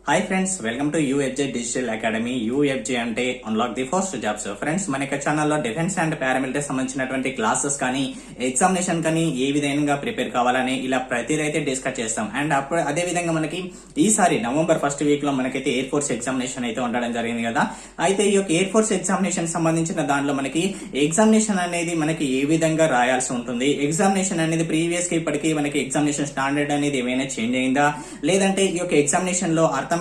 Hi friends, welcome to UFJ digital academy. UFJ అంటే unlock the first jobs. Friends, మన యొక్క ఛానల్లో defence and paramilitary సంబంధించినటువంటి classes కానీ ఎగ్జామినేషన్ కానీ ఏ విధంగా ప్రిపేర్ కావాలని ఇలా ప్రతిదైతే డిస్కస్ చేస్తాం. అండ్ అప్పుడు అదే విధంగా మనకి ఈసారి నవంబర్ ఫస్ట్ వీక్ లో మనకైతే ఎయిర్ ఫోర్స్ ఎగ్జామినేషన్ అయితే ఉండడం జరిగింది కదా. అయితే ఈ యొక్క ఎయిర్ ఫోర్స్ ఎగ్జామినేషన్ సంబంధించిన దాంట్లో మనకి ఎగ్జామినేషన్ అనేది మనకి ఏ విధంగా రాయాల్సి ఉంటుంది, ఎగ్జామినేషన్ అనేది ప్రీవియస్ కి ఇప్పటికీ మనకి ఎగ్జామినేషన్ స్టాండర్డ్ అనేది ఏమైనా చేంజ్ అయిందా, లేదంటే ఈ యొక్క ఎగ్జామినేషన్ లో అర్థమెటిక్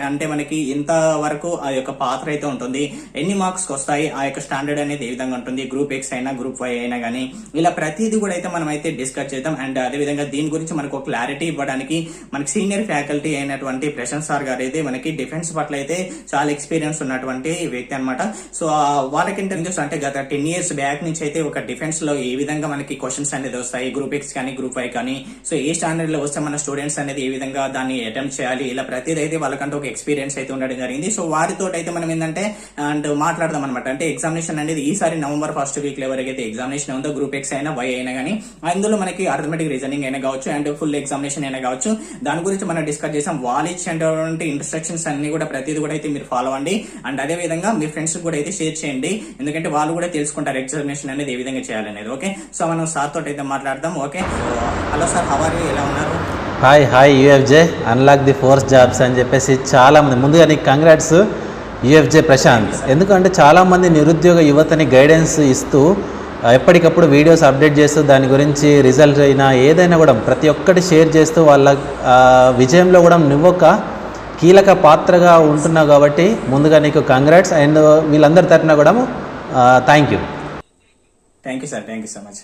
అంటే మనకి ఎంత వరకు ఆ యొక్క పాత్ర అయితే ఉంటుంది, ఎన్ని మార్క్స్ వస్తాయి, ఆ యొక్క స్టాండర్డ్ అనేది ఏ విధంగా ఉంటుంది, గ్రూప్ ఎక్స్ అయినా గ్రూప్ వై అయినా కానీ ఇలా ప్రతిదీ కూడా అయితే మనం అయితే డిస్కస్ చేద్దాం. అండ్ అదే విధంగా దీని గురించి మనకు క్లారిటీ ఇవ్వడానికి మనకి సీనియర్ ఫ్యాకల్టీ అయినటువంటి ప్రశాంత్ సార్ గారు అయితే మనకి డిఫెన్స్ పట్ల అయితే చాలా ఎక్స్పీరియన్స్ ఉన్నటువంటి వ్యక్తి అనమాట. సో వాళ్ళకి అంటే గత 10 years బ్యాక్ నుంచి అయితే ఒక డిఫెన్స్ లో ఏ విధంగా మనకి క్వశ్చన్స్ అనేది వస్తాయి, గ్రూప్ ఎక్స్ కానీ గ్రూప్ వై కానీ, సో ఏ స్టాండర్డ్ లో వస్తే మన స్టూడెంట్స్ అనేది ఏ విధంగా దాన్ని అటెంప్ట్ చేయాలి, ఇలా ప్రతిదీ అయితే వాళ్ళకంటే ఒక ఎక్స్పీరియన్స్ అయితే ఉండడం జరిగింది. సో వారితో అయితే మనం ఏంటంటే అండ్ మాట్లాడదాం అనమాట. అంటే ఎగ్జామినేషన్ అనేది ఈసారి నవంబర్ ఫస్ట్ వీక్ లో ఎవరికైతే ఎగ్జామినేషన్ ఉందో గ్రూప్ ఎక్స్ అయినా వై అయినా కానీ అందులో మనకి అర్థమెటిక్ రీజనింగ్ అయినా కావచ్చు అండ్ ఫుల్ ఎగ్జామినేషన్ అయినా కావచ్చు, దాని గురించి మనం డిస్కస్ చేసాం. వాళ్ళు ఇచ్చినటువంటి ఇన్స్ట్రక్షన్స్ అన్ని కూడా ప్రతిదీ కూడా అయితే మీరు ఫాలో అవ్వండి. అండ్ అదే విధంగా మీ ఫ్రెండ్స్ కూడా అయితే షేర్ చేయండి, ఎందుకంటే వాళ్ళు కూడా తెలుసుకుంటారు ఎగ్జామినేషన్ అనేది ఏ విధంగా చేయాలనేది. ఓకే, సో మనం సార్ తోటి అయితే మాట్లాడదాం. Okay, hello sir, how are you, ఎలా ఉన్నారు? Hi UFJ unlock the force jobs అని చెప్పేసి చాలామంది, ముందుగా నీకు కంగ్రాట్స్ యూఎఫ్జే ప్రశాంత్. ఎందుకంటే చాలామంది నిరుద్యోగ యువతని గైడెన్స్ ఇస్తూ ఎప్పటికప్పుడు వీడియోస్ అప్డేట్ చేస్తూ దాని గురించి రిజల్ట్ అయినా ఏదైనా కూడా ప్రతి ఒక్కటి షేర్ చేస్తూ వాళ్ళ విజయంలో కూడా నువ్వొక కీలక పాత్రగా ఉంటున్నావు. కాబట్టి ముందుగా నీకు కంగ్రాట్స్. అండ్ వీళ్ళందరి తరఫున కూడా thank you sir, thank you so much.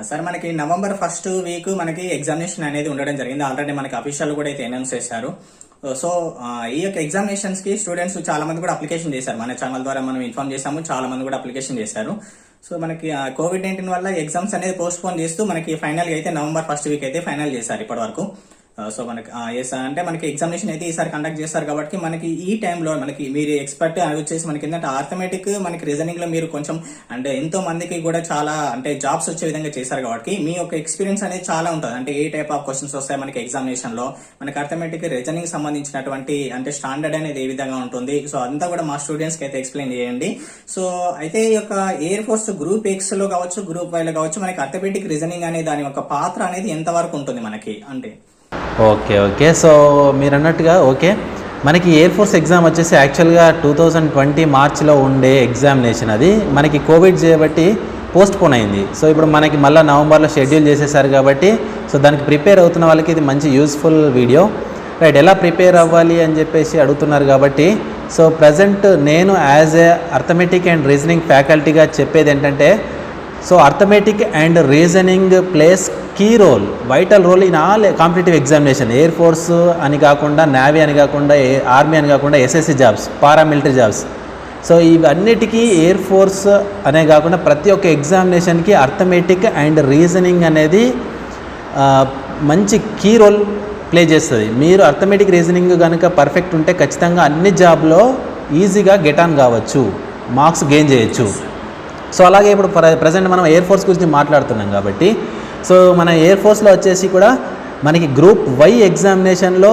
Sir, మనకి నవంబర్ ఫస్ట్ వీక్ మనకి ఎగ్జామినేషన్ అనేది ఉండడం జరిగింది. ఆల్రెడీ మనకి అఫీషియల్ కూడా అయితే అనౌన్స్ చేశారు. సో ఈ యొక్క ఎగ్జామినేషన్స్ కి స్టూడెంట్స్ చాలా మంది కూడా అప్లికేషన్ చేశారు. మన ఛానల్ ద్వారా మనం ఇన్ఫార్మ్ చేశాము, చాలా మంది కూడా అప్లికేషన్ చేశారు. సో మనకి COVID-19 వల్ల ఎగ్జామ్స్ అనేది పోస్ట్ పోన్ చేస్తూ మనకి ఫైనల్ గా అయితే నవంబర్ ఫస్ట్ వీక్ అయితే ఫైనల్ చేశారు ఇప్పటి వరకు. సో మనకి అంటే మనకి ఎగ్జామినేషన్ అయితే ఈసారి కండక్ట్ చేస్తారు కాబట్టి మనకి ఈ టైంలో మనకి మీరు ఎక్స్పర్ట్ వచ్చేసి మనకి ఏంటంటే ఆర్థమెటిక్ మనకి రీజనింగ్ లో మీరు కొంచెం అంటే ఎంతో మందికి కూడా చాలా అంటే జాబ్స్ వచ్చే విధంగా చేశారు కాబట్టి మీ యొక్క ఎక్స్పీరియన్స్ అనేది చాలా ఉంటుంది. అంటే ఏ టైప్ ఆఫ్ క్వశ్చన్స్ వస్తాయి మనకి ఎగ్జామినేషన్ లో, మనకి ఆర్థమెటిక్ రీజనింగ్ సంబంధించినటువంటి అంటే స్టాండర్డ్ అనేది ఏ విధంగా ఉంటుంది, సో అంతా కూడా మా స్టూడెంట్స్ కి అయితే ఎక్స్ప్లెయిన్ చేయండి. సో అయితే ఈ యొక్క ఎయిర్ ఫోర్స్ గ్రూప్ ఎక్స్ లో కావచ్చు గ్రూప్ వై లో కావచ్చు మనకి ఆర్థమెటిక్ రీజనింగ్ అనే దాని యొక్క పాత్ర అనేది ఎంత వరకు ఉంటుంది మనకి అంటే? ఓకే సో మీరు అన్నట్టుగా ఓకే, మనకి ఎయిర్ ఫోర్స్ ఎగ్జామ్ వచ్చేసి యాక్చువల్గా 2020 మార్చిలో ఉండే ఎగ్జామినేషన్. అది మనకి కోవిడ్ చేయబట్టి పోస్ట్ పోన్ అయింది. సో ఇప్పుడు మనకి మళ్ళీ నవంబర్లో షెడ్యూల్ చేసేసారు కాబట్టి సో దానికి ప్రిపేర్ అవుతున్న వాళ్ళకి ఇది మంచి యూస్ఫుల్ వీడియో. రైట్, ఎలా ప్రిపేర్ అవ్వాలి అని చెప్పేసి అడుగుతున్నారు కాబట్టి సో ప్రజెంట్ నేను as a arithmetic and reasoning ఫ్యాకల్టీగా చెప్పేది ఏంటంటే, so arithmetic and reasoning plays key role, vital role in all competitive examination. Air force అని కాకుండా, నేవీ అని కాకుండా, ఆర్మీ అని కాకుండా, SSC jobs, paramilitary jobs. So ఇవన్నిటికీ ఎయిర్ ఫోర్స్ అనే కాకుండా ప్రతి ఒక్క ఎగ్జామినేషన్కి అర్థమెటిక్ అండ్ రీజనింగ్ అనేది మంచి కీ రోల్ ప్లే చేస్తుంది. మీరు అర్థమెటిక్ రీజనింగ్ కనుక పర్ఫెక్ట్ ఉంటే ఖచ్చితంగా అన్ని జాబ్లో ఈజీగా గెట్ ఆన్ కావచ్చు, మార్క్స్ గెయిన్ చేయొచ్చు. సో అలాగే ఇప్పుడు ప్రజెంట్ మనం ఎయిర్ ఫోర్స్ గురించి మాట్లాడుతున్నాం కాబట్టి సో మన ఎయిర్ ఫోర్స్లో వచ్చేసి కూడా మనకి గ్రూప్ వై ఎగ్జామినేషన్లో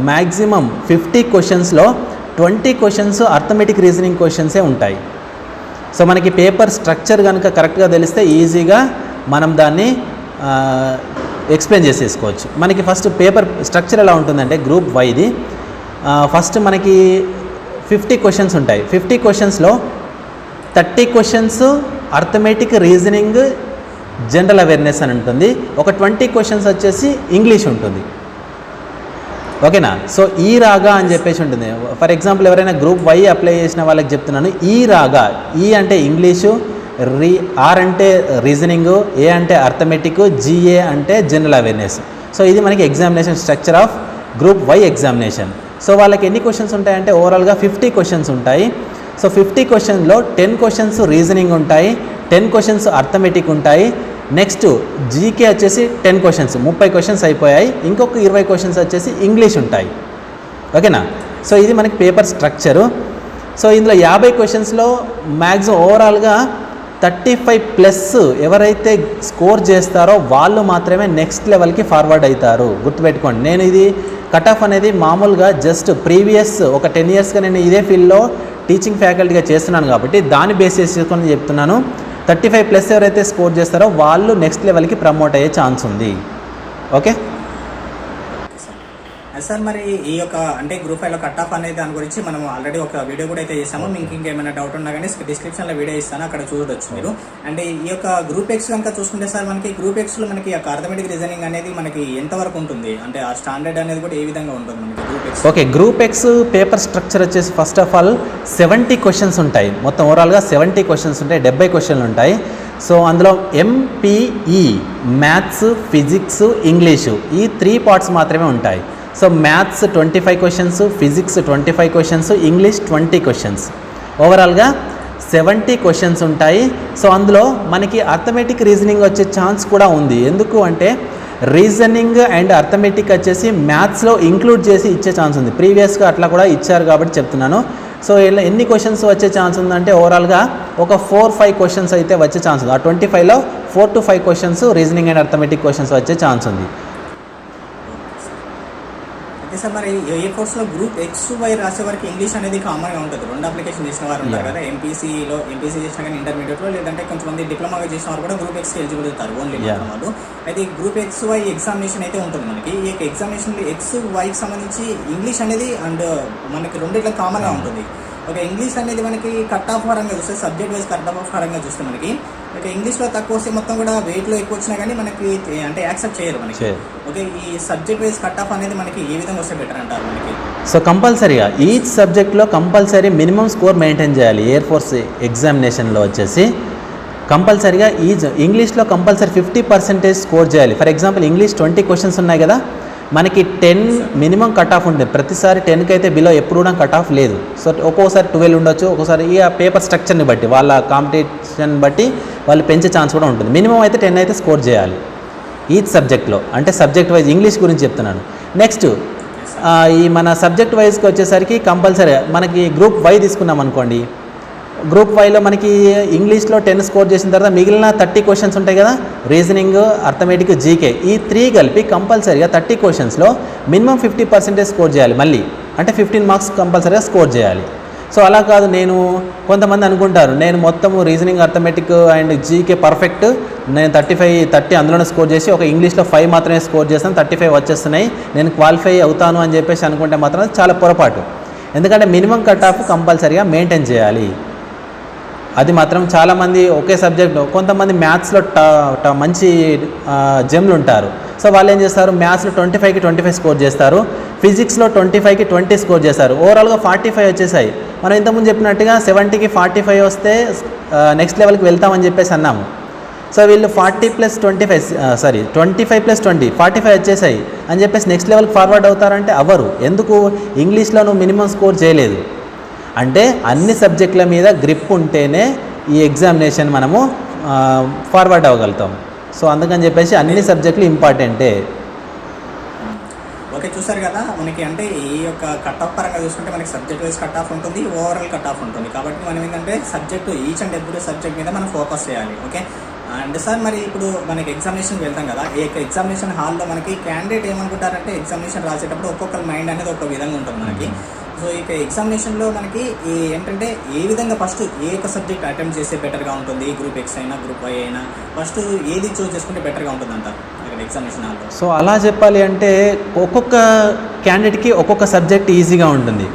మ్యాక్సిమం 50 క్వశ్చన్స్లో 20 క్వశ్చన్స్ అర్థమెటిక్ రీజనింగ్ క్వశ్చన్సే ఉంటాయి. సో మనకి పేపర్ స్ట్రక్చర్ కనుక కరెక్ట్గా తెలిస్తే ఈజీగా మనం దాన్ని ఎక్స్ప్లెయిన్ చేసేసుకోవచ్చు. మనకి ఫస్ట్ పేపర్ స్ట్రక్చర్ ఎలా ఉంటుందంటే గ్రూప్ వైది ఫస్ట్ మనకి 50 క్వశ్చన్స్ ఉంటాయి. 50 క్వశ్చన్స్లో 30 questions arithmetic reasoning general awareness అని ఉంటుంది. ఒక 20 క్వశ్చన్స్ వచ్చేసి ఇంగ్లీష్ ఉంటుంది. ఓకేనా? సో ఈ రాగా అని చెప్పేసి ఉంటుంది. ఫర్ ఎగ్జాంపుల్ ఎవరైనా గ్రూప్ వై అప్లై చేసిన వాళ్ళకి చెప్తున్నాను, ఈ రాగా, ఈ అంటే ఇంగ్లీషు, ఆర్ అంటే రీజనింగ్, ఏ అంటే అర్థమెటిక్, GA అంటే జనరల్ అవేర్నెస్. సో ఇది మనకి examination structure of group why examination. So వాళ్ళకి ఎన్ని క్వశ్చన్స్ ఉంటాయంటే ఓవరాల్గా 50 క్వశ్చన్స్ ఉంటాయి. సో 50 క్వశ్చన్లో 10 క్వశ్చన్స్ రీజనింగ్ ఉంటాయి, 10 క్వశ్చన్స్ అర్థమెటిక్ ఉంటాయి. నెక్స్ట్ జీకే వచ్చేసి 10 క్వశ్చన్స్, 30 క్వశ్చన్స్ అయిపోయాయి. ఇంకొక 20 క్వశ్చన్స్ వచ్చేసి ఇంగ్లీష్ ఉంటాయి. ఓకేనా? సో ఇది మనకి పేపర్ స్ట్రక్చరు. సో ఇందులో 50 క్వశ్చన్స్లో మ్యాక్సిమం ఓవరాల్గా 35+ ఎవరైతే స్కోర్ చేస్తారో వాళ్ళు మాత్రమే నెక్స్ట్ లెవెల్కి ఫార్వర్డ్ అవుతారు. గుర్తుపెట్టుకోండి, నేను ఇది కట్ ఆఫ్ అనేది మామూలుగా జస్ట్ ప్రీవియస్ ఒక 10 ఇయర్స్గా నేను ఇదే ఫీల్డ్లో టీచింగ్ ఫ్యాకల్టీగా చేస్తున్నాను కాబట్టి దాన్ని బేస్ చేసుకొని చెప్తున్నాను. 35+ ఎవరైతే స్కోర్ చేస్తారో వాళ్ళు నెక్స్ట్ లెవెల్కి ప్రమోట్ అయ్యే ఛాన్స్ ఉంది. ఓకే సార్, మరి ఈ యొక్క అంటే గ్రూప్ 5లో కట్ ఆఫ్ అనేది దాని గురించి మనం ఆల్రెడీ ఒక వీడియో కూడా అయితే చేసాము. మీకు ఇంకేమైనా డౌట్ ఉన్నా కానీ డిస్క్రిప్షన్లో వీడియో ఇస్తాను, అక్కడ చూడొచ్చు మీరు. అంటే ఈ యొక్క గ్రూప్ ఎక్స్ కనుక చూసుకుంటే సార్, మనకి గ్రూప్ ఎక్స్లో మనకి యొక్క అర్థమెటిక్ రీజనింగ్ అనేది మనకి ఎంతవరకు ఉంటుంది, అంటే ఆ స్టాండర్డ్ అనేది కూడా ఏ విధంగా ఉంటుంది మనకి group X? Okay, group X paper structure వచ్చేసి ఫస్ట్ ఆఫ్ ఆల్ 70 క్వశ్చన్స్ ఉంటాయి. మొత్తం ఓవరాల్గా 70 క్వశ్చన్స్ ఉంటాయి, 70 క్వశ్చన్లు ఉంటాయి. సో అందులో ఎంపీఈ మ్యాథ్స్, ఫిజిక్స్, ఇంగ్లీషు ఈ 3 పార్ట్స్ మాత్రమే ఉంటాయి. So maths 25 questions, physics 25 questions, English 20 questions, ఓవరాల్గా 70 క్వశ్చన్స్ ఉంటాయి. సో అందులో మనకి అర్థమెటిక్ రీజనింగ్ వచ్చే ఛాన్స్ కూడా ఉంది. ఎందుకు అంటే రీజనింగ్ అండ్ అర్థమెటిక్ వచ్చేసి మ్యాథ్స్లో ఇంక్లూడ్ చేసి ఇచ్చే ఛాన్స్ ఉంది. ప్రీవియస్గా అట్లా కూడా ఇచ్చారు కాబట్టి చెప్తున్నాను. సో ఇలా ఎన్ని క్వశ్చన్స్ వచ్చే ఛాన్స్ ఉందంటే ఓవరాల్గా ఒక 4-5 క్వశ్చన్స్ అయితే వచ్చే ఛాన్స్ ఉంది. ఆ 25లో 4 to 5 questions reasoning and arithmetic questions వచ్చే ఛాన్స్ ఉంది. సార్, మరి ఏ కోర్సులో గ్రూప్ ఎక్స్ వై రాసే వరకు ఇంగ్లీష్ అనేది కామన్గా ఉంటుంది. 2 అప్లికేషన్ చేసిన వారు ఉంటారు కదా, ఎంపీసీ చేసినా కానీ ఇంటర్మీడియట్లో, లేదంటే కొంతమంది డిప్లొమాగా చేసిన వారు కూడా గ్రూప్ ఎక్స్కి ఎలిజిబుల్ అవుతారు ఓన్లీ వాళ్ళు. అయితే గ్రూప్ ఎక్స్ వై ఎగ్జామినేషన్ అయితే ఉంటుంది మనకి. ఈ యొక్క ఎగ్జామినేషన్ ఎక్స్ వైకి సంబంధించి ఇంగ్లీష్ అనేది అండ్ మనకి రెండిట్లో కామన్గా ఉంటుంది. ఒక ఇంగ్లీష్ అనేది మనకి కట్ ఆఫ్ పరంగా చూస్తే, సబ్జెక్ట్ వైజ్ కట్ ఆఫ్ పరంగా చూస్తే మనకి ఓకే ఇంగ్లీష్లో తక్కువ వస్తే మొత్తం కూడా వెయిట్లో ఎక్కువ వచ్చినా కానీ మనకి అంటే యాక్సెప్ట్ చేయరు మనకి. ఓకే, ఈ సబ్జెక్ట్ వైజ్ కట్ ఆఫ్ అనేది మనకి ఏ విధంగా వస్తే బెటర్ అంటారు మనకి? సో కంపల్సరీగా ఈచ్ సబ్జెక్ట్లో కంపల్సరీ మినిమం స్కోర్ మెయింటైన్ చేయాలి. ఎయిర్ ఫోర్స్ ఎగ్జామినేషన్లో వచ్చేసి కంపల్సరీగా ఇంగ్లీష్లో కంపల్సరీ 50% స్కోర్ చేయాలి. ఫర్ ఎగ్జాంపుల్ ఇంగ్లీష్ 20 క్వశ్చన్స్ ఉన్నాయి కదా, మనకి 10 మినిమం కట్ ఆఫ్ ఉంటుంది. ప్రతిసారి 10కి అయితే బిలో ఎప్పుడు కూడా కట్ ఆఫ్ లేదు. సో ఒక్కోసారి 12 ఉండొచ్చు, ఒక్కోసారి ఈ పేపర్ స్ట్రక్చర్ని బట్టి వాళ్ళ కాంపిటీషన్ బట్టి వాళ్ళు పెంచే ఛాన్స్ కూడా ఉంటుంది. మినిమం అయితే 10 అయితే స్కోర్ చేయాలి ఈచ్ సబ్జెక్ట్లో. అంటే సబ్జెక్ట్ వైజ్ ఇంగ్లీష్ గురించి చెప్తున్నాను. నెక్స్ట్ ఈ మన సబ్జెక్ట్ వైజ్కి వచ్చేసరికి కంపల్సరీ మనకి గ్రూప్ వై తీసుకున్నాం అనుకోండి, గ్రూప్ వైలో మనకి ఇంగ్లీష్లో 10 స్కోర్ చేసిన తర్వాత మిగిలిన 30 క్వశ్చన్స్ ఉంటాయి కదా, రీజనింగ్, అర్థమెటిక్, జీకే ఈ 3 కలిపి కంపల్సరీగా 30 క్వశ్చన్స్లో మినిమం 50% స్కోర్ చేయాలి. మళ్ళీ అంటే 15 మార్క్స్ కంపల్సరీగా స్కోర్ చేయాలి. సో అలా కాదు, నేను కొంతమంది అనుకుంటారు నేను మొత్తము reasoning, arithmetic and GK perfect, నేను 30 అందులోనే స్కోర్ చేసి ఒక ఇంగ్లీష్లో 5 మాత్రమే స్కోర్ చేస్తాను, 35 వచ్చేస్తున్నాయి, నేను క్వాలిఫై అవుతాను అని చెప్పేసి అనుకుంటే మాత్రం చాలా పొరపాటు. ఎందుకంటే మినిమం కట్ ఆఫ్ కంపల్సరీగా మెయింటైన్ చేయాలి. అది మాత్రం చాలామంది ఒకే సబ్జెక్ట్, కొంతమంది మ్యాథ్స్లో మంచి జెమ్లు ఉంటారు. సో వాళ్ళు ఏం చేస్తారు, మ్యాథ్స్లో 25కి 25 స్కోర్ చేస్తారు, ఫిజిక్స్లో 25కి 20 స్కోర్ చేస్తారు, ఓవరాల్గా 45 వచ్చేసాయి. మనం ఇంతకుముందు చెప్పినట్టుగా 70కి 45 వస్తే నెక్స్ట్ లెవెల్కి వెళ్తామని చెప్పేసి అన్నాము. సో వీళ్ళు 25+20 45 వచ్చేసాయి అని చెప్పేసి నెక్స్ట్ లెవెల్కి ఫార్వర్డ్ అవుతారంటే అవ్వరు. ఎందుకు? ఇంగ్లీష్లో నువ్వు మినిమం స్కోర్ చేయలేదు. అంటే అన్ని సబ్జెక్టుల మీద గ్రిప్ ఉంటేనే ఈ ఎగ్జామినేషన్ మనము ఫార్వర్డ్ అవ్వగలుగుతాం. సో అందుకని చెప్పేసి అన్ని సబ్జెక్టులు ఇంపార్టెంటే. ఓకే, చూసారు కదా మనకి. అంటే ఈ యొక్క కట్ ఆఫ్ పరంగా చూసుకుంటే మనకి సబ్జెక్ట్ వైజ్ కట్ ఆఫ్ ఉంటుంది, ఓవరాల్ కట్ ఆఫ్ ఉంటుంది. కాబట్టి మనం ఏంటంటే subject each and every subject మీద మనం ఫోకస్ చేయాలి. ఓకే, అండ్ సార్ మరి ఇప్పుడు మనకి ఎగ్జామినేషన్కి వెళ్తాం కదా, ఈ యొక్క ఎగ్జామినేషన్ హాల్లో మనకి క్యాండిడేట్ ఏమనుకుంటారంటే ఎగ్జామినేషన్ రాసేటప్పుడు ఒక్కొక్కరి మైండ్ అనేది ఒక విధంగా ఉంటుంది మనకి. సో ఇక ఎగ్జామినేషన్లో మనకి ఏంటంటే ఏ విధంగా ఫస్ట్ ఏ యొక్క సబ్జెక్ట్ అటెంప్ట్ చేస్తే బెటర్గా ఉంటుంది, గ్రూప్ ఎక్స్ అయినా గ్రూప్ వై అయినా ఫస్ట్ ఏది చూస్ చేసుకుంటే బెటర్గా ఉంటుంది అంటారు ఇక్కడ ఎగ్జామినేషన్ హాల్లో? సో అలా చెప్పాలి అంటే ఒక్కొక్క క్యాండిడేట్కి ఒక్కొక్క సబ్జెక్ట్ ఈజీగా ఉంటుంది.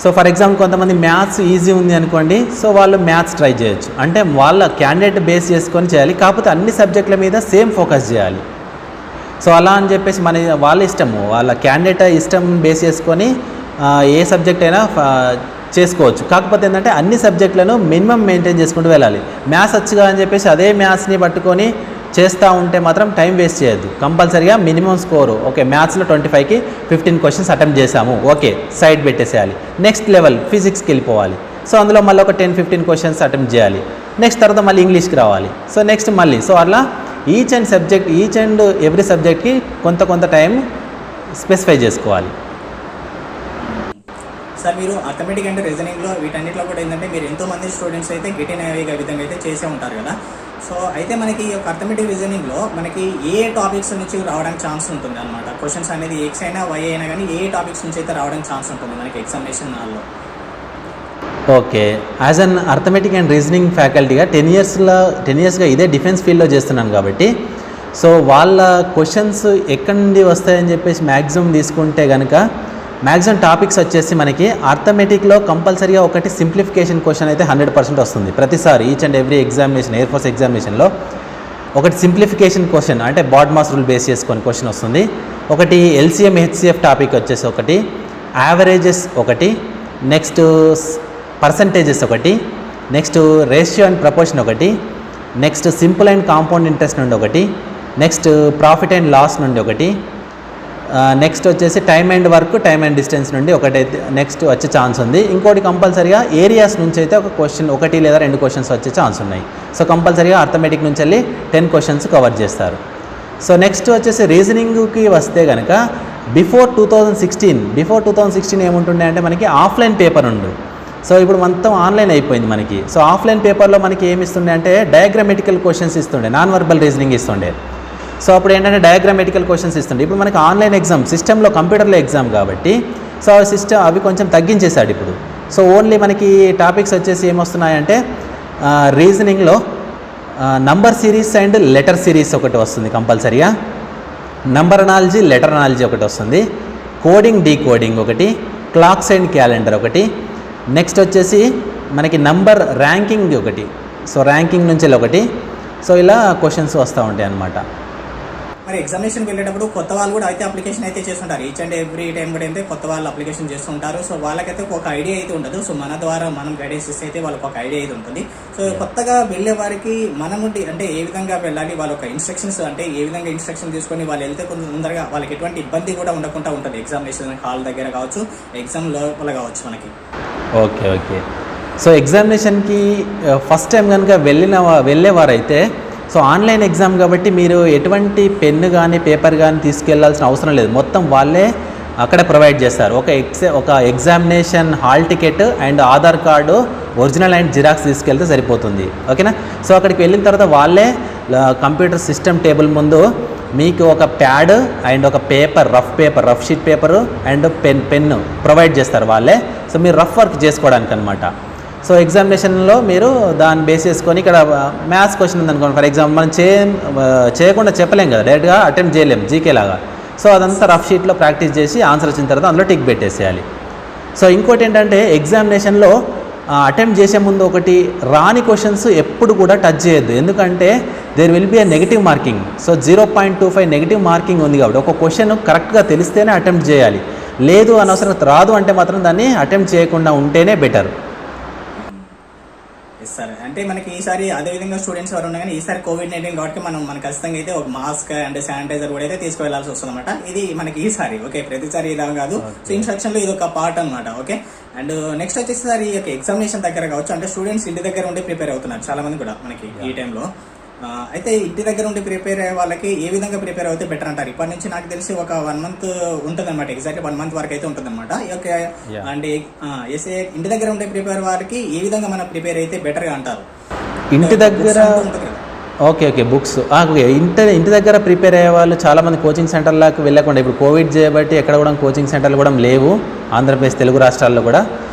సో ఫర్ ఎగ్జాంపుల్ కొంతమంది మ్యాథ్స్ ఈజీ ఉంది అనుకోండి, సో వాళ్ళు మ్యాథ్స్ ట్రై చేయొచ్చు. అంటే వాళ్ళ క్యాండిడేట్ బేస్ చేసుకొని చేయాలి, కాకపోతే అన్ని సబ్జెక్టుల మీద సేమ్ ఫోకస్ చేయాలి. సో అలా అని చెప్పేసి వాళ్ళ ఇష్టము, వాళ్ళ క్యాండిడేట్ ఇష్టం బేస్ చేసుకొని ఏ సబ్జెక్ట్ అయినా చేసుకోవచ్చు. కాకపోతే ఏంటంటే అన్ని సబ్జెక్టులను మినిమం మెయింటైన్ చేసుకుంటూ వెళ్ళాలి. మ్యాథ్స్ వచ్చుగా అని చెప్పేసి అదే మ్యాథ్స్ని పట్టుకొని చేస్తూ ఉంటే మాత్రం టైం వేస్ట్ చేయొద్దు. కంపల్సరీగా మినిమం స్కోరు ఓకే, మ్యాథ్స్లో 25కి 15 క్వశ్చన్స్ అటెంప్ట్ చేసాము, ఓకే సైడ్ పెట్టేసేయాలి. నెక్స్ట్ లెవెల్ ఫిజిక్స్కి వెళ్ళిపోవాలి. సో అందులో మళ్ళీ ఒక 10-15 క్వశ్చన్స్ అటెంప్ట్ చేయాలి. నెక్స్ట్ తర్వాత మళ్ళీ ఇంగ్లీష్కి రావాలి. సో నెక్స్ట్ మళ్ళీ సో అలా ఈచ్ అండ్ ఎవ్రీ సబ్జెక్ట్కి కొంత టైం స్పెసిఫై చేసుకోవాలి. సార్ మీరు అర్థమెటిక్ అండ్ రీజనింగ్లో వీటన్నిటిలో కూడా ఏంటంటే మీరు ఎంతోమంది స్టూడెంట్స్ అయితే గెటిన్ విధంగా అయితే చేసే ఉంటారు కదా. సో అయితే మనకి ఈ యొక్క అర్థమెటిక్ రీజనింగ్లో మనకి ఏ టాపిక్స్ నుంచి రావడానికి ఛాన్స్ ఉంటుంది అనమాట? క్వశ్చన్స్ అనేది ఎక్స్ అయినా వై అయినా కానీ ఏ టాపిక్స్ నుంచి అయితే రావడానికి ఛాన్స్ ఉంటుంది మనకి ఎగ్జామినేషన్ హాల్లో? Okay, as an arithmetic and reasoning ఫ్యాకల్టీగా 10 ఇయర్స్గా ఇదే డిఫెన్స్ ఫీల్డ్లో చేస్తున్నాను కాబట్టి సో వాళ్ళ క్వశ్చన్స్ ఎక్కడి నుండి వస్తాయని చెప్పేసి మ్యాక్సిమం తీసుకుంటే కనుక మ్యాక్సిమం టాపిక్స్ వచ్చేసి మనకి అర్థమెటిక్లో కంపల్సరీగా ఒకటి సింప్లిఫికేషన్ క్వశ్చన్ అయితే 100% వస్తుంది ప్రతిసారి. Each and every examination, air force ఎగ్జామినేషన్లో ఒకటి సింప్లిఫికేషన్ క్వశ్చన్ అంటే బాడ్మాస్ రూల్ బేస్ చేసుకొని క్వశ్చన్ వస్తుంది. ఒకటి ఎల్సిఎం హెచ్సిఎఫ్ టాపిక్ వచ్చేసి ఒకటి, యావరేజెస్ ఒకటి, నెక్స్ట్ పర్సంటేజెస్ ఒకటి, నెక్స్ట్ రేషియో అండ్ ప్రపోర్షన్ ఒకటి, next simple and compound interest నుండి ఒకటి, నెక్స్ట్ ప్రాఫిట్ అండ్ లాస్ నుండి ఒకటి, నెక్స్ట్ వచ్చేసి time and work, time and distance నుండి ఒకటైతే నెక్స్ట్ వచ్చే ఛాన్స్ ఉంది. ఇంకోటి కంపల్సరీగా ఏరియాస్ నుంచి అయితే ఒక క్వశ్చన్, 1 లేదా 2 క్వశ్చన్స్ వచ్చే ఛాన్స్ ఉన్నాయి. సో కంపల్సరీగా అర్థమెటిక్ నుంచి వెళ్ళి 10 క్వశ్చన్స్ కవర్ చేస్తారు. సో నెక్స్ట్ వచ్చేసి రీజనింగ్కి వస్తే కనుక బిఫోర్ 2016 ఏముంటుండే అంటే మనకి ఆఫ్లైన్ పేపర్ ఉండు. సో ఇప్పుడు మొత్తం ఆన్లైన్ అయిపోయింది మనకి. సో ఆఫ్లైన్ పేపర్లో మనకి ఏమి ఇస్తుండే అంటే డయాగ్రామెటికల్ క్వశ్చన్స్ ఇస్తుండే, నాన్ వర్బల్ రీజనింగ్ ఇస్తుండే. సో అప్పుడు ఏంటంటే డయాగ్రామెటికల్ క్వశ్చన్స్ ఇస్తుండే. ఇప్పుడు మనకి ఆన్లైన్ ఎగ్జామ్, సిస్టంలో కంప్యూటర్లో ఎగ్జామ్ కాబట్టి సో అవి కొంచెం తగ్గించేశాడు ఇప్పుడు. సో ఓన్లీ మనకి టాపిక్స్ వచ్చేసి ఏమొస్తున్నాయంటే రీజనింగ్లో number series and letter series ఒకటి వస్తుంది కంపల్సరీగా, నంబర్ అనాలజీ, లెటర్ అనాలజీ ఒకటి వస్తుంది, కోడింగ్ డీకోడింగ్ ఒకటి, క్లాక్స్ అండ్ క్యాలెండర్ ఒకటి, నెక్స్ట్ వచ్చేసి మనకి నంబర్ ర్యాంకింగ్ ఒకటి, సో ర్యాంకింగ్ నుంచి ఒకటి. సో ఇలా క్వశ్చన్స్ వస్తూ ఉంటాయి అన్నమాట. మరి ఎగ్జామినేషన్కి వెళ్ళేటప్పుడు కొత్త వాళ్ళు కూడా అయితే అప్లికేషన్ అయితే చేస్తుంటారు. ఈచ్ అండ్ ఎవ్రీ టైం కూడా అయితే కొత్త వాళ్ళు అప్లికేషన్ చేస్తుంటారు. సో వాళ్ళకైతే ఒక ఐడియా అయితే ఉండదు. సో మన ద్వారా మనం గైడెన్స్ ఇస్తే అయితే వాళ్ళకి ఒక ఐడియా అయితే ఉంటుంది. సో కొత్తగా వెళ్ళే వారికి మనం అంటే ఏ విధంగా వెళ్ళాలి, వాళ్ళ ఒక ఇన్స్ట్రక్షన్స్ అంటే ఏ విధంగా ఇన్స్ట్రక్షన్ తీసుకొని వాళ్ళు వెళ్తే కొంచెం తొందరగా వాళ్ళకి ఎటువంటి ఇబ్బంది కూడా ఉండకుండా ఉంటుంది ఎగ్జామినేషన్ హాల్ దగ్గర కావచ్చు, ఎగ్జామ్ లోపల కావచ్చు మనకి. ఓకే. సో ఎగ్జామినేషన్కి ఫస్ట్ టైం కనుక వెళ్ళేవారైతే సో ఆన్లైన్ ఎగ్జామ్ కాబట్టి మీరు ఎటువంటి పెన్ను కానీ పేపర్ కానీ తీసుకెళ్లాల్సిన అవసరం లేదు. మొత్తం వాళ్ళే అక్కడే ప్రొవైడ్ చేస్తారు. ఒక examination hall ticket and Aadhaar card original and xerox తీసుకెళ్తే సరిపోతుంది. ఓకేనా. సో అక్కడికి వెళ్ళిన తర్వాత వాళ్ళే కంప్యూటర్ సిస్టమ్ టేబుల్ ముందు మీకు ఒక ప్యాడ్ అండ్ ఒక rough sheet paper and pen provide చేస్తారు వాళ్ళే. సో మీరు రఫ్ వర్క్ చేసుకోవడానికి అనమాట. సో ఎగ్జామినేషన్లో మీరు దాన్ని బేస్ చేసుకొని ఇక్కడ మ్యాథ్స్ క్వశ్చన్ ఉందనుకోండి ఫర్ ఎగ్జాంపుల్, మనం చేయకుండా చెప్పలేం కదా, డైరెక్ట్గా అటెంప్ట్ చేయలేం జీకే లాగా. సో అదంతా రఫ్ షీట్లో ప్రాక్టీస్ చేసి ఆన్సర్ వచ్చిన తర్వాత అందులో టిక్ పెట్టేసేయాలి. సో ఇంకోటి ఏంటంటే ఎగ్జామినేషన్లో అటెంప్ట్ చేసే ముందు ఒకటి రాని క్వశ్చన్స్ ఎప్పుడు కూడా టచ్ చేయొద్దు. ఎందుకంటే there will be a negative marking. So 0.25 negative marking ఉంది కాబట్టి ఒక క్వశ్చన్ కరెక్ట్గా తెలిస్తేనే అటెంప్ట్ చేయాలి. లేదు అనవసరం రాదు అంటే మాత్రం దాన్ని అటెంప్ట్ చేయకుండా ఉంటేనే బెటర్. సార్ అంటే మనకి ఈసారి అదేవిధంగా స్టూడెంట్స్ ఎవరు ఉన్నా కానీ ఈసారి COVID-19 కాబట్టి మన ఖచ్చితంగా అయితే ఒక మాస్క్ అండ్ శానిటైజర్ కూడా అయితే తీసుకువెళ్లాల్సి వస్తుంది అనమాట. ఇది మనకి ఈసారి ఓకే, ప్రతిసారి ఇలా కాదు. సో ఇన్స్ట్రక్షన్ లో ఇది ఒక పార్ట్ అనమాట. ఓకే. అండ్ నెక్స్ట్ వచ్చేసి సార్ ఈ యొక్క ఎగ్జామినేషన్ దగ్గర కావచ్చు, అంటే స్టూడెంట్స్ ఇంటి దగ్గర ఉండి ప్రిపేర్ అవుతున్నారు చాలా మంది కూడా మనకి ఈ టైంలో. అయితే ఇంటి దగ్గర ఉండి ప్రిపేర్ అయ్యే వాళ్ళకి ఏ విధంగా ప్రిపేర్ అవుతే బెటర్ అంటారు? ఇప్పటి నుంచి నాకు తెలిసి ఒక 1 month ఉంటుంది అనమాట, ఎగ్జాక్ట్లీ 1 month వరకు అయితే ఉంటుంది అనమాట. అంటే ఇంటి దగ్గర ఉండే ప్రిపేర్ వారికి ఏ విధంగా మనం ప్రిపేర్ అయితే బెటర్ గా అంటారు? ఇంటి దగ్గర ఓకే బుక్స్ ఇంటి దగ్గర ప్రిపేర్ అయ్యే వాళ్ళు చాలామంది కోచింగ్ సెంటర్లకు వెళ్ళకుండా, ఇప్పుడు కోవిడ్ చేయబట్టి ఎక్కడ కూడా కోచింగ్ సెంటర్లు కూడా లేవు ఆంధ్రప్రదేశ్ తెలుగు రాష్ట్రాల్లో కూడా.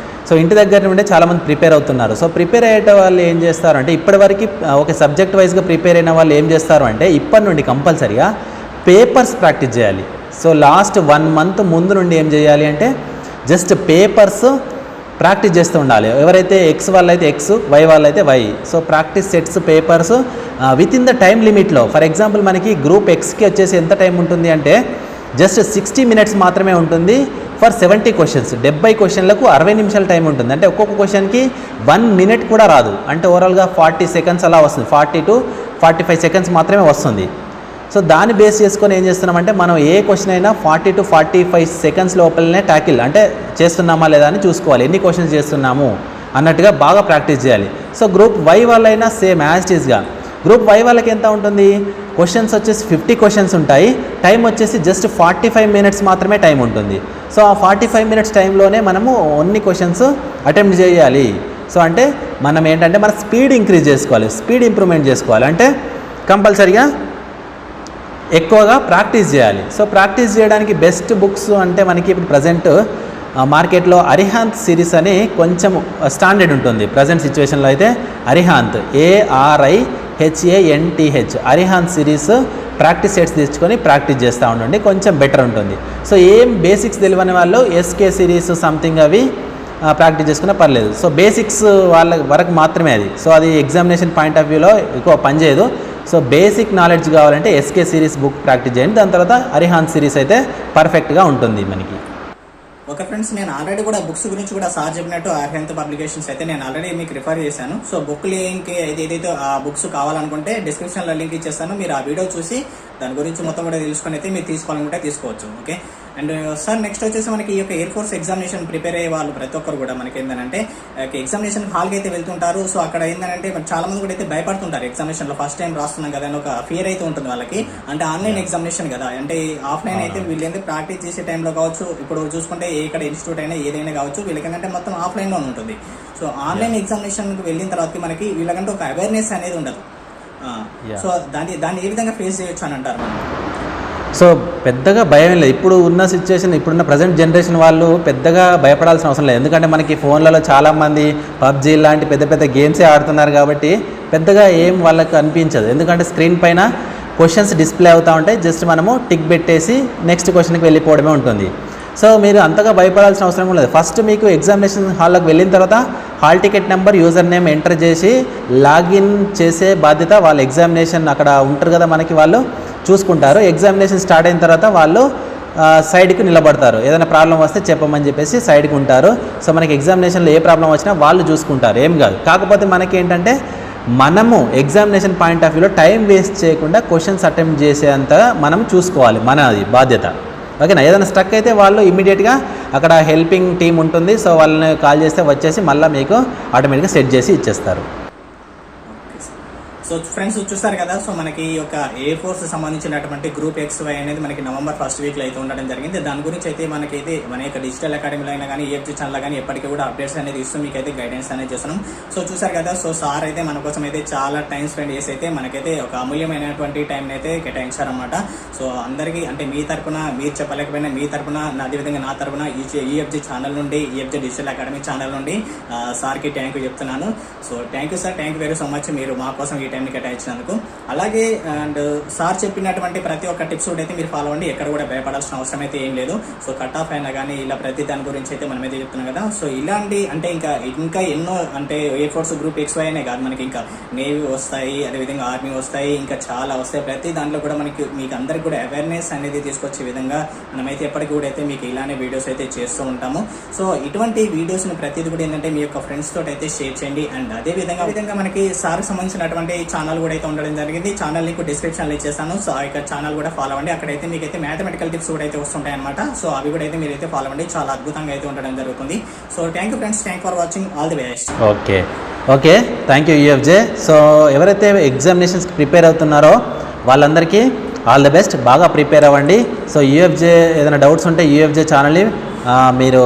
సో ఇంటి దగ్గర నుండే చాలామంది ప్రిపేర్ అవుతున్నారు. సో ప్రిపేర్ అయ్యే వాళ్ళు ఏం చేస్తారు అంటే ఇప్పటివరకు ఒక సబ్జెక్ట్ వైజ్గా ప్రిపేర్ అయిన వాళ్ళు ఏం చేస్తారు అంటే ఇప్పటి నుండి కంపల్సరీగా పేపర్స్ ప్రాక్టీస్ చేయాలి. సో లాస్ట్ 1 month ముందు నుండి ఏం చేయాలి అంటే జస్ట్ పేపర్స్ ప్రాక్టీస్ చేస్తూ ఉండాలి. ఎవరైతే ఎక్స్ వాళ్ళైతే ఎక్స్, వై వాళ్ళైతే Y. So practice sets papers with in the time లిమిట్లో. ఫర్ ఎగ్జాంపుల్ మనకి గ్రూప్ ఎక్స్కి వచ్చేసి ఎంత టైం ఉంటుంది అంటే జస్ట్ 60 minutes మాత్రమే ఉంటుంది ఫర్ 70 questions. 70 questionలకు 60 నిమిషాల టైం ఉంటుంది. అంటే ఒక్కొక్క క్వశ్చన్కి 1 minute కూడా రాదు. అంటే ఓవరాల్గా 40 seconds అలా వస్తుంది, 40 to 45 seconds మాత్రమే వస్తుంది. సో దాన్ని బేస్ చేసుకొని ఏం చేస్తున్నామంటే మనం ఏ క్వశ్చన్ అయినా 40 to 45 seconds లోపలనే ట్యాకిల్ అంటే చేస్తున్నామా లేదా అని చూసుకోవాలి. ఎన్ని క్వశ్చన్స్ చేస్తున్నాము అన్నట్టుగా బాగా ప్రాక్టీస్ చేయాలి. సో గ్రూప్ వై వాళ్ళైనా సేమ్ యాజ్ ఇట్ ఈస్గా గ్రూప్ వై వాళ్ళకి ఎంత ఉంటుంది, క్వశ్చన్స్ వచ్చేసి 50 క్వశ్చన్స్ ఉంటాయి, టైం వచ్చేసి జస్ట్ 45 మినిట్స్ మాత్రమే టైం ఉంటుంది. సో ఆ 45 మినిట్స్ టైంలోనే మనము అన్ని క్వశ్చన్స్ అటెంప్ట్ చేయాలి. సో అంటే మనం ఏంటంటే మన స్పీడ్ ఇంక్రీజ్ చేసుకోవాలి, స్పీడ్ ఇంప్రూవ్మెంట్ చేసుకోవాలి. అంటే కంపల్సరీగా ఎక్కువగా ప్రాక్టీస్ చేయాలి. సో ప్రాక్టీస్ చేయడానికి బెస్ట్ బుక్స్ అంటే మనకి ఇప్పుడు ప్రజెంట్ మార్కెట్లో అరిహాంత్ సిరీస్ అని కొంచెం స్టాండర్డ్ ఉంటుంది. ప్రజెంట్ సిచ్యువేషన్లో అయితే Arihant ARIHANTH Arihant series practice sets తెచ్చుకొని ప్రాక్టీస్ చేస్తూ ఉండండి, కొంచెం బెటర్ ఉంటుంది. సో ఏం బేసిక్స్ తెలియని వాళ్ళు SK సిరీస్ సంథింగ్ అవి ప్రాక్టీస్ చేసుకున్నా పర్లేదు. సో బేసిక్స్ వాళ్ళ వరకు మాత్రమే అది. సో అది ఎగ్జామినేషన్ పాయింట్ ఆఫ్ వ్యూలో ఎక్కువ పనిచేయదు. సో బేసిక్ నాలెడ్జ్ కావాలంటే SK సిరీస్ బుక్ ప్రాక్టీస్ చేయండి. దాని తర్వాత అరిహాంత్ సిరీస్ అయితే పర్ఫెక్ట్గా ఉంటుంది మనకి. ఓకే ఫ్రెండ్స్, నేను ఆల్రెడీ కూడా బుక్స్ గురించి కూడా సార్ చెప్పినట్టు అరిహంత్ పబ్లికేషన్స్ అయితే నేను ఆల్రెడీ మీకు రిఫర్ చేశాను. సో బుక్ లింక్ ఏదైతే ఆ బుక్స్ కావాలనుకుంటే డిస్క్రిప్షన్లో లింక్ ఇచ్చేస్తాను. మీరు ఆ వీడియో చూసి దాని గురించి మొత్తం కూడా తెలుసుకొని అయితే మీరు తీసుకోవాలనుకుంటే తీసుకోవచ్చు. ఓకే. అండ్ సార్ నెక్స్ట్ వచ్చేసి మనకి ఈ యొక్క ఎయిర్ ఫోర్స్ ఎగ్జామినేషన్ ప్రిపేర్ అయ్యే వాళ్ళు ప్రతి ఒక్కరు కూడా మనకి ఏంటంటే ఎగ్జామినేషన్ హాల్కి అయితే వెళ్తుంటారు. సో అక్కడ ఏంటంటే చాలా మంది కూడా అయితే భయపడుతుంటారు. ఎగ్జామినేషన్లో ఫస్ట్ టైం రాస్తున్నాం కదా అని ఒక ఫియర్ అయితే ఉంటుంది వాళ్ళకి. అంటే ఆన్లైన్ ఎగ్జామినేషన్ కదా, అంటే ఆఫ్లైన్ అయితే వీళ్ళు ఏంటంటే ప్రాక్టీస్ చేసే టైంలో కావచ్చు, ఇప్పుడు చూసుకుంటే ఇక్కడ ఇన్స్టిట్యూట్ అయినా ఏదైనా కావచ్చు, వీళ్ళకి ఏంటంటే మొత్తం ఆఫ్లైన్లో ఉంటుంది. సో ఆన్లైన్ ఎగ్జామినేషన్కి వెళ్ళిన తర్వాత మనకి వీళ్ళకంటే ఒక అవేర్నెస్ అనేది ఉండదు. సో దాన్ని ఏ విధంగా ఫేస్ చేయొచ్చు అని అంటారు మనం? సో పెద్దగా భయం లేదు. ఇప్పుడు ఉన్న సిచ్యువేషన్, ఇప్పుడున్న ప్రజెంట్ జనరేషన్ వాళ్ళు పెద్దగా భయపడాల్సిన అవసరం లేదు. ఎందుకంటే మనకి ఫోన్లలో చాలామంది PUBG లాంటి పెద్ద పెద్ద గేమ్సే ఆడుతున్నారు కాబట్టి పెద్దగా ఏం వాళ్ళకి అనిపించదు. ఎందుకంటే స్క్రీన్ పైన క్వశ్చన్స్ డిస్ప్లే అవుతూ ఉంటాయి, జస్ట్ మనము టిక్ పెట్టేసి నెక్స్ట్ క్వశ్చన్కి వెళ్ళిపోవడమే ఉంటుంది. సో మీరు అంతగా భయపడాల్సిన అవసరం లేదు. ఫస్ట్ మీకు ఎగ్జామినేషన్ హాల్లోకి వెళ్ళిన తర్వాత hall ticket number, user name enter చేసి లాగిన్ చేసే బాధ్యత వాళ్ళ ఎగ్జామినేషన్ అక్కడ ఉంటారు కదా మనకి, వాళ్ళు చూసుకుంటారు. ఎగ్జామినేషన్ స్టార్ట్ అయిన తర్వాత వాళ్ళు సైడ్కి నిలబడతారు. ఏదైనా ప్రాబ్లం వస్తే చెప్పమని చెప్పేసి సైడ్కి ఉంటారు. సో మనకి ఎగ్జామినేషన్లో ఏ ప్రాబ్లం వచ్చినా వాళ్ళు చూసుకుంటారు, ఏం కాదు. కాకపోతే మనకి ఏంటంటే మనము ఎగ్జామినేషన్ పాయింట్ ఆఫ్ వ్యూలో టైం వేస్ట్ చేయకుండా క్వశ్చన్స్ అటెంప్ట్ చేసేంతగా మనం చూసుకోవాలి, మనది బాధ్యత. ఓకేనా. ఏదైనా స్ట్రక్ అయితే వాళ్ళు ఇమీడియట్గా అక్కడ హెల్పింగ్ టీం ఉంటుంది. సో వాళ్ళని కాల్ చేస్తే వచ్చేసి మళ్ళీ మీకు ఆటోమేటిక్గా సెట్ చేసి ఇచ్చేస్తారు. సో ఫ్రెండ్స్ చూస్తారు కదా, సో మనకి ఈ యొక్క ఎయిర్ ఫోర్స్ సంబంధించినటువంటి గ్రూప్ XY అనేది మనకి నవంబర్ 1st వీక్లో అయితే ఉండడం జరిగింది. దాని గురించి అయితే మనకైతే మన యొక్క డిజిటల్ అకాడమీలో అయినా కానీ EFG ఛానల్ కానీ ఎప్పటికీ కూడా అప్డేట్స్ అనేది ఇస్తూ మీకు అయితే గైడెన్స్ అనేది చేస్తున్నాం. సో చూసారు కదా, సో సార్ అయితే మన కోసం అయితే చాలా టైం స్పెండ్ చేసి అయితే మనకైతే ఒక అమూల్యమైనటువంటి టైం అయితే కేటాయించారనమాట. సో అందరికీ అంటే మీ తరపున, మీరు చెప్పలేకపోయినా మీ తరపున, అదేవిధంగా నా తరపున EFG ఛానల్ నుండి, EFG డిజిటల్ అకాడమీ ఛానల్ నుండి సార్కి థ్యాంక్ యూ చెప్తున్నాను. So thank you sir, thank you very so much మీరు మా కోసం ఈ టైంని కేటాయించినందుకు. అలాగే అండ్ సార్ చెప్పినటువంటి ప్రతి ఒక్క టిప్స్ కూడా అయితే మీరు ఫాలో అవ్వండి. ఎక్కడ కూడా భయపడాల్సిన అవసరం అయితే ఏం లేదు. సో కట్ ఆఫ్ అయినా కానీ ఇలా ప్రతి దాని గురించి అయితే మనమైతే చెప్తున్నాం కదా. సో ఇలాంటి అంటే ఇంకా ఎన్నో అంటే ఎయిర్ ఫోర్స్ గ్రూప్ XY అనే కాదు, మనకి ఇంకా నేవీ వస్తాయి, అదేవిధంగా ఆర్మీ వస్తాయి, ఇంకా చాలా వస్తాయి. ప్రతి దాంట్లో కూడా మీకు అందరికి కూడా అవేర్నెస్ అనేది తీసుకొచ్చే విధంగా మనమైతే ఎప్పటికీ కూడా అయితే మీకు ఇలానే వీడియోస్ అయితే చేస్తూ ఉంటాము. సో ఇటువంటి వీడియోస్ని ప్రతిదీ కూడా ఏంటంటే మీ యొక్క ఫ్రెండ్స్ తోటి అయితే షేర్ చేయండి. అండ్ అదేవిధంగా మనకి సార్కి సంబంధించినటువంటి ఛానల్ కూడా అయితే ఉండడం జరిగింది. ఛానల్ లింక్ డిస్క్రిప్షన్లో ఇచ్చేస్తాను. సో ఆ యొక్క ఛానల్ కూడా ఫాలో అవ్వండి. అక్కడైతే మీకైతే మ్యాథమెటికల్ టిప్స్ కూడా అయితే వస్తుంటాయి అనమాట. సో అవి కూడా అయితే మీరైతే ఫాలో అవ్వండి, చాలా అద్భుతంగా అయితే ఉండడం జరుగుతుంది. So thank you friends, thank for watching, all the best. Okay thank you EFJ. So ఎవరైతే ఎగ్జామినేషన్స్కి ప్రిపేర్ అవుతున్నారో వాళ్ళందరికీ ఆల్ ది బెస్ట్, బాగా ప్రిపేర్ అవ్వండి. సో EFJ ఏదైనా డౌట్స్ ఉంటే EFJ ఛానల్ని మీరు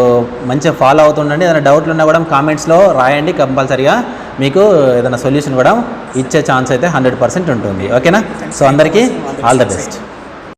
మంచిగా ఫాలో అవుతుండండి. ఏదైనా డౌట్లు ఉన్నా కూడా కామెంట్స్లో రాయండి, కంపల్సరీగా మీకు ఏదైనా సొల్యూషన్ కూడా ఇచ్చే ఛాన్స్ అయితే 100% ఉంటుంది. ఓకేనా. సో అందరికీ ఆల్ ద బెస్ట్.